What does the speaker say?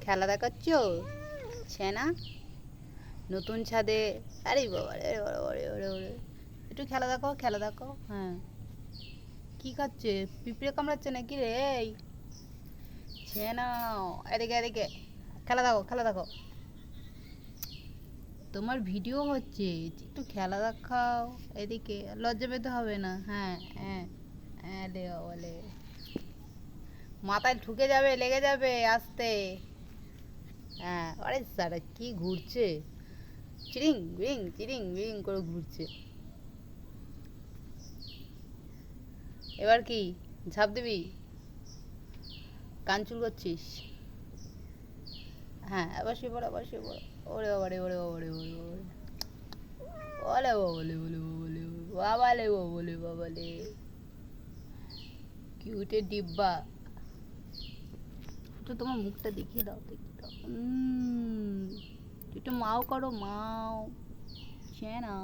খেলা দেখাচ্ছ ছেনা নতুন ছাদে? আরে বাবা রে, ওরে ওরে ওরে ওরে, একটু খেলা দেখো, খেলা দেখো। হ্যাঁ, কি খাচ্ছে? পিঁপড়ে কামড়াচ্ছে নাকি রে? এই ছেনা, এদিকে এদিকে, খেলা দেখো, খেলা দেখো। তোমার ভিডিও হচ্ছে, একটু খেলা দেখাও। এদিকে লজ্জা পেতে হবে না। হ্যাঁ হ্যাঁ হ্যাঁ, লে বলে মাথায় ঢুকে যাবে, লেগে যাবে আস্তে। হ্যাঁ, আরে সারা কি ঘুরছে, চিরিং বিরিং করে ঘুরছে। এবার কি ঝাঁপ দিবি? কান চুল করছিস? হ্যাঁ, আবার শুয়ে পড়ো, আবার শুয়ে পড়ো। ওরে বাবারে, ওরে বাবারে, ওরে বাবারে, ওলে বাবলে, ওলে বাবলে, বাবালে বাবলে, বাবালে, কিউটের ডিব্বা। তো তোমার মুখটা দেখিয়ে দাও, দেখিয়ে দাও। একটু মাও করো, মাও। চেনা